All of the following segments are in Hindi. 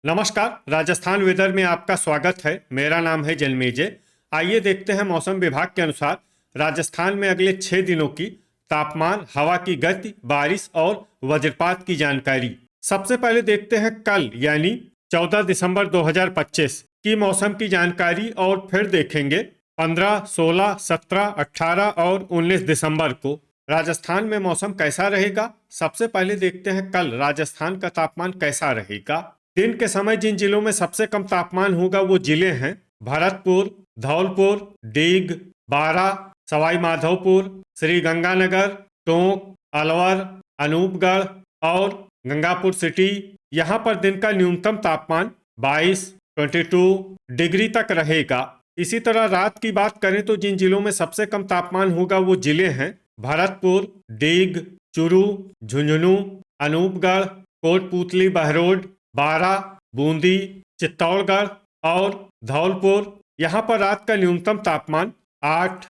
नमस्कार, राजस्थान वेदर में आपका स्वागत है। मेरा नाम है जन्मेजय। आइए देखते हैं मौसम विभाग के अनुसार राजस्थान में अगले 6 दिनों की तापमान, हवा की गति, बारिश और वज्रपात की जानकारी। सबसे पहले देखते हैं कल यानी 14 दिसंबर 2025 की मौसम की जानकारी और फिर देखेंगे 15, 16, 17, 18 और 19 दिसंबर को राजस्थान में मौसम कैसा रहेगा। सबसे पहले देखते हैं कल राजस्थान का तापमान कैसा रहेगा। दिन के समय जिन जिलों में सबसे कम तापमान होगा वो जिले हैं भरतपुर, धौलपुर, डीग, बारां, सवाई माधोपुर, श्री गंगानगर, टोंक, अलवर, अनूपगढ़ और गंगापुर सिटी। यहाँ पर दिन का न्यूनतम तापमान 22 डिग्री तक रहेगा। इसी तरह रात की बात करें तो जिन जिलों में सबसे कम तापमान होगा वो जिले हैं भरतपुर, डीग, चूरू, झुंझुनू, अनूपगढ़, कोटपूतली, बहरोड, बारां, बूंदी, चित्तौड़गढ़ और धौलपुर। यहाँ पर रात का न्यूनतम तापमान 8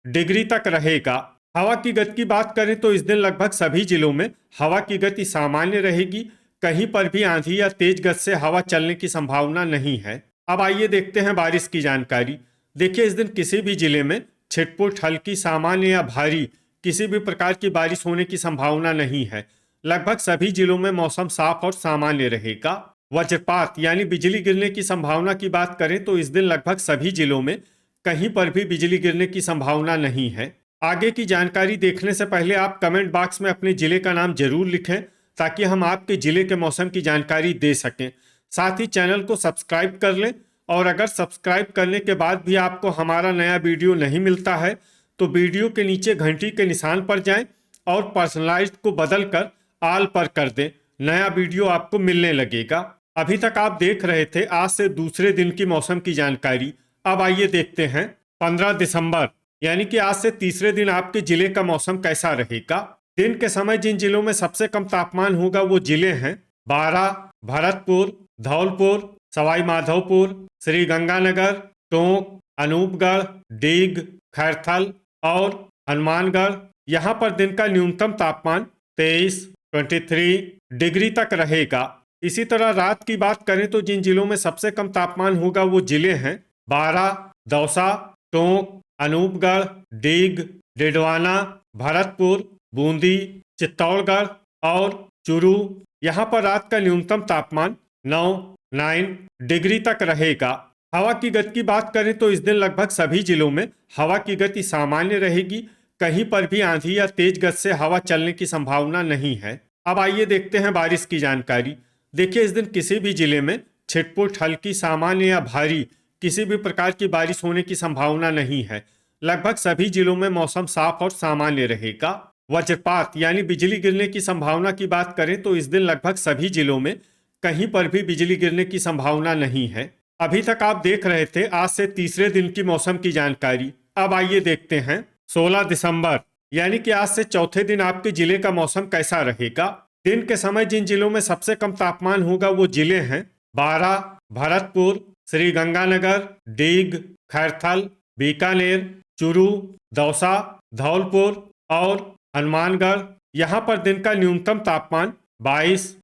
डिग्री तक रहेगा। हवा की गति की बात करें तो इस दिन लगभग सभी जिलों में हवा की गति सामान्य रहेगी। कहीं पर भी आंधी या तेज गति से हवा चलने की संभावना नहीं है। अब आइए देखते हैं बारिश की जानकारी। देखिए, इस दिन किसी भी जिले में छिटपुट, हल्की, सामान्य या भारी किसी भी प्रकार की बारिश होने की संभावना नहीं है। लगभग सभी जिलों में मौसम साफ और सामान्य रहेगा। वज्रपात यानी बिजली गिरने की संभावना की बात करें तो इस दिन लगभग सभी जिलों में कहीं पर भी बिजली गिरने की संभावना नहीं है। आगे की जानकारी देखने से पहले आप कमेंट बॉक्स में अपने जिले का नाम जरूर लिखें ताकि हम आपके जिले के मौसम की जानकारी दे सकें। साथ ही चैनल को सब्सक्राइब कर लें और अगर सब्सक्राइब करने के बाद भी आपको हमारा नया वीडियो नहीं मिलता है तो वीडियो के नीचे घंटी के निशान पर जाएं और पर्सनलाइज्ड को बदलकर आल पर कर दें। नया वीडियो आपको मिलने लगेगा। अभी तक आप देख रहे थे आज से दूसरे दिन की मौसम की जानकारी। अब आइए देखते हैं 15 दिसंबर यानी कि आज से तीसरे दिन आपके जिले का मौसम कैसा रहेगा। दिन के समय जिन जिलों में सबसे कम तापमान होगा वो जिले हैं बारां, भरतपुर, धौलपुर, सवाई माधोपुर, श्री गंगानगर, टोंक, अनूपगढ़, डीग, खैरथल और हनुमानगढ़। यहाँ पर दिन का न्यूनतम तापमान 23 डिग्री तक रहेगा। इसी तरह रात की बात करें तो जिन जिलों में सबसे कम तापमान होगा वो जिले हैं बारां, दौसा, टोंक, अनूपगढ़, डीग, डिडवाना, भरतपुर, बूंदी, चित्तौड़गढ़ और चूरू। यहाँ पर रात का न्यूनतम तापमान 9 डिग्री तक रहेगा। हवा की गति की बात करें तो इस दिन लगभग सभी जिलों में हवा की गति सामान्य रहेगी। कहीं पर भी आंधी या तेज गति से हवा चलने की संभावना नहीं है। अब आइए देखते हैं बारिश की जानकारी। देखिए, इस दिन किसी भी जिले में छिटपुट, हल्की, सामान्य या भारी किसी भी प्रकार की बारिश होने की संभावना नहीं है। लगभग सभी जिलों में मौसम साफ और सामान्य रहेगा। वज्रपात यानी बिजली गिरने की संभावना की बात करें तो इस दिन लगभग सभी जिलों में कहीं पर भी बिजली गिरने की संभावना नहीं है। अभी तक आप देख रहे थे आज से तीसरे दिन की मौसम की जानकारी। अब आइए देखते हैं 16 दिसंबर यानी कि आज से चौथे दिन आपके जिले का मौसम कैसा रहेगा। दिन के समय जिन जिलों में सबसे कम तापमान होगा वो जिले हैं बारां, भरतपुर, श्री गंगानगर, डीग, खैरथल, बीकानेर, चूरू, दौसा, धौलपुर और हनुमानगढ़। यहाँ पर दिन का न्यूनतम तापमान 22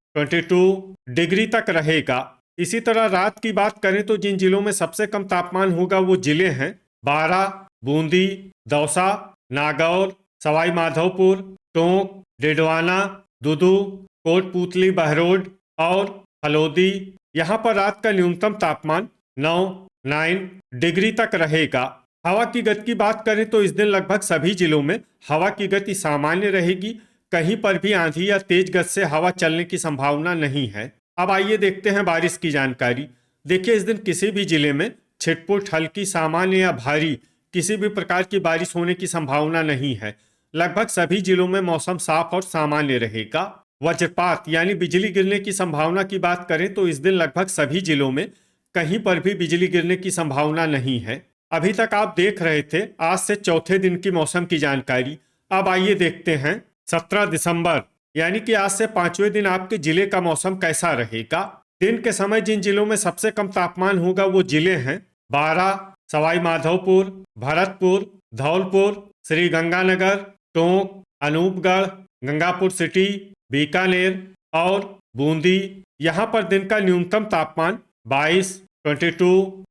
डिग्री तक रहेगा। इसी तरह रात की बात करें तो जिन जिलों में सबसे कम तापमान होगा वो जिले हैं बारां, बूंदी, दौसा, नागौर, सवाई माधोपुर, टोंक, डिडवाना, दुदू, कोटपूतली, बहरोड और हलोदी। यहाँ पर रात का न्यूनतम तापमान 9 डिग्री तक रहेगा। हवा की गति की बात करें तो इस दिन लगभग सभी जिलों में हवा की गति सामान्य रहेगी। कहीं पर भी आंधी या तेज गति से हवा चलने की संभावना नहीं है। अब आइए देखते हैं बारिश की जानकारी। देखिए, इस दिन किसी भी जिले में छिटपुट, हल्की, सामान्य या भारी किसी भी प्रकार की बारिश होने की संभावना नहीं है। लगभग सभी जिलों में मौसम साफ और सामान्य रहेगा। वज्रपात यानी बिजली गिरने की संभावना की बात करें तो इस दिन लगभग सभी जिलों में कहीं पर भी बिजली गिरने की संभावना नहीं है। अभी तक आप देख रहे थे आज से चौथे दिन की मौसम की जानकारी। अब आइए देखते हैं 17 दिसंबर यानी कि आज से पांचवें दिन आपके जिले का मौसम कैसा रहेगा। दिन के समय जिन जिलों में सबसे कम तापमान होगा वो जिले हैं बारां, सवाई माधोपुर, भरतपुर, धौलपुर, श्री गंगानगर, टोंक, अनूपगढ़, गंगापुर सिटी, बीकानेर, और बूंदी, यहाँ पर दिन का न्यूनतम तापमान 22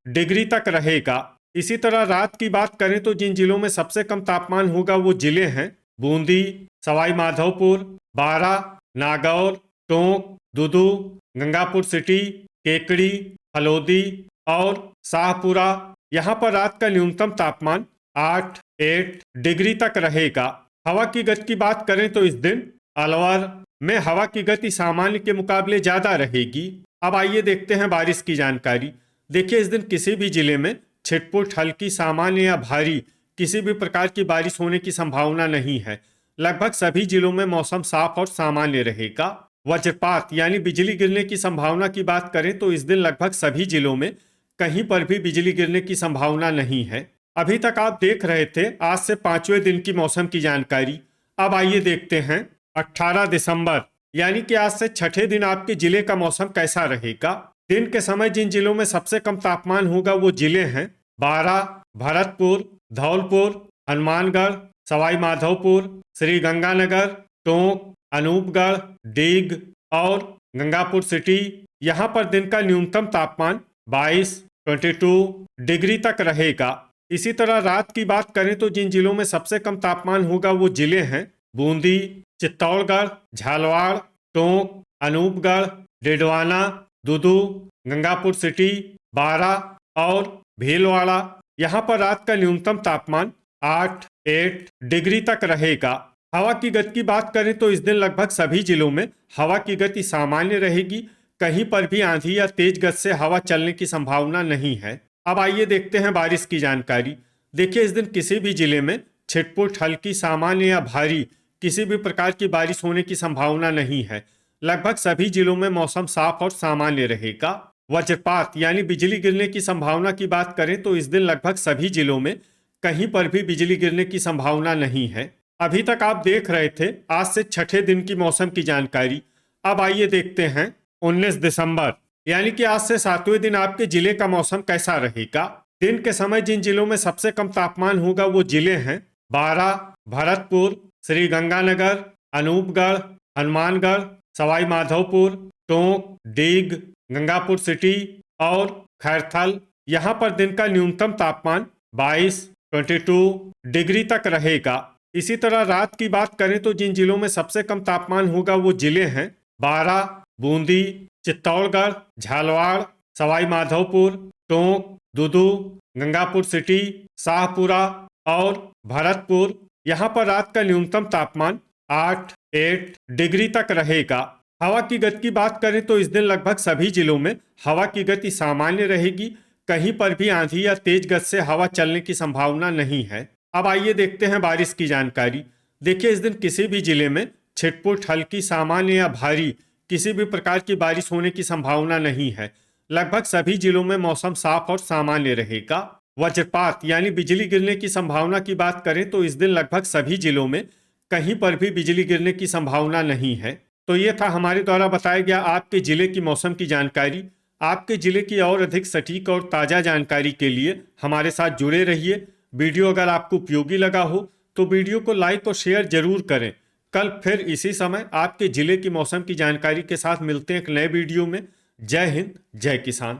डिग्री तक रहेगा। इसी तरह रात की बात करें तो जिन जिलों में सबसे कम तापमान होगा वो जिले हैं बूंदी, सवाई माधोपुर, बारां, नागौर, टोंक, दुदू, गंगापुर सिटी, केकड़ी, फलोदी और शाहपुरा। यहाँ पर रात का न्यूनतम तापमान 8 डिग्री तक रहेगा। हवा की गति की बात करें तो इस दिन अलवर में हवा की गति सामान्य के मुकाबले ज्यादा रहेगी। अब आइए देखते हैं बारिश की जानकारी। देखिए, इस दिन किसी भी जिले में छिटपुट, हल्की, सामान्य या भारी किसी भी प्रकार की बारिश होने की संभावना नहीं है। लगभग सभी जिलों में मौसम साफ और सामान्य रहेगा। वज्रपात यानी बिजली गिरने की संभावना की बात करें तो इस दिन लगभग सभी जिलों में कहीं पर भी बिजली गिरने की संभावना नहीं है। अभी तक आप देख रहे थे आज से 5वें दिन की मौसम की जानकारी। अब आइए देखते हैं 18 दिसंबर यानी कि आज से छठे दिन आपके जिले का मौसम कैसा रहेगा। दिन के समय जिन जिलों में सबसे कम तापमान होगा वो जिले हैं बारां, भरतपुर, धौलपुर, हनुमानगढ़, सवाई माधोपुर, श्री गंगानगर, टोंक, अनूपगढ़, डीग और गंगापुर सिटी। यहाँ पर दिन का न्यूनतम तापमान 22 डिग्री तक रहेगा। इसी तरह रात की बात करें तो जिन जिलों में सबसे कम तापमान होगा वो जिले हैं बूंदी, चित्तौड़गढ़, झालवाड़, टोंक, अनूपगढ़, डिडवाना, दुदू, गंगापुर सिटी, बारां और भीलवाड़ा। यहाँ पर रात का न्यूनतम तापमान 8 डिग्री तक रहेगा। हवा की गति की बात करें तो इस दिन लगभग सभी जिलों में हवा की गति सामान्य रहेगी। कहीं पर भी आंधी या तेज गति से हवा चलने की संभावना नहीं है। अब आइए देखते हैं बारिश की जानकारी। देखिए, इस दिन किसी भी जिले में छिटपुट, हल्की, सामान्य या भारी किसी भी प्रकार की बारिश होने की संभावना नहीं है। लगभग सभी जिलों में मौसम साफ और सामान्य रहेगा। वज्रपात यानी बिजली गिरने की संभावना की बात करें तो इस दिन लगभग सभी जिलों में कहीं पर भी बिजली गिरने की संभावना नहीं है। अभी तक आप देख रहे थे आज से छठे दिन की मौसम की जानकारी। अब आइए देखते हैं 19 दिसंबर यानी कि आज से 7वें दिन आपके जिले का मौसम कैसा रहेगा। दिन के समय जिन जिलों में सबसे कम तापमान होगा वो जिले हैं बारां, भरतपुर, श्री गंगानगर, अनूपगढ़, हनुमानगढ़, सवाई माधोपुर, टोंक, डीग, गंगापुर सिटी और खैरथल। यहाँ पर दिन का न्यूनतम तापमान 22 डिग्री तक रहेगा। इसी तरह रात की बात करें तो जिन जिलों में सबसे कम तापमान होगा वो जिले हैं बारां, बूंदी, चित्तौड़गढ़, झालवाड़, सवाई माधोपुर, टोंक, दुदू, गंगापुर सिटी, शाहपुरा और भरतपुर। यहाँ पर रात का न्यूनतम तापमान 8 डिग्री तक रहेगा। हवा की गति की बात करें तो इस दिन लगभग सभी जिलों में हवा की गति सामान्य रहेगी। कहीं पर भी आंधी या तेज गति से हवा चलने की संभावना नहीं है। अब आइए देखते हैं बारिश की जानकारी। देखिए, इस दिन किसी भी जिले में छिटपुट, हल्की, सामान्य या भारी किसी भी प्रकार की बारिश होने की संभावना नहीं है। लगभग सभी जिलों में मौसम साफ और सामान्य रहेगा। वज्रपात यानी बिजली गिरने की संभावना की बात करें तो इस दिन लगभग सभी जिलों में कहीं पर भी बिजली गिरने की संभावना नहीं है। तो ये था हमारे द्वारा बताया गया आपके जिले की मौसम की जानकारी। आपके जिले की और अधिक सटीक और ताज़ा जानकारी के लिए हमारे साथ जुड़े रहिए। वीडियो अगर आपको उपयोगी लगा हो तो वीडियो को लाइक और शेयर जरूर करें। कल फिर इसी समय आपके जिले की मौसम की जानकारी के साथ मिलते हैं एक नए वीडियो में। जय हिंद, जय किसान।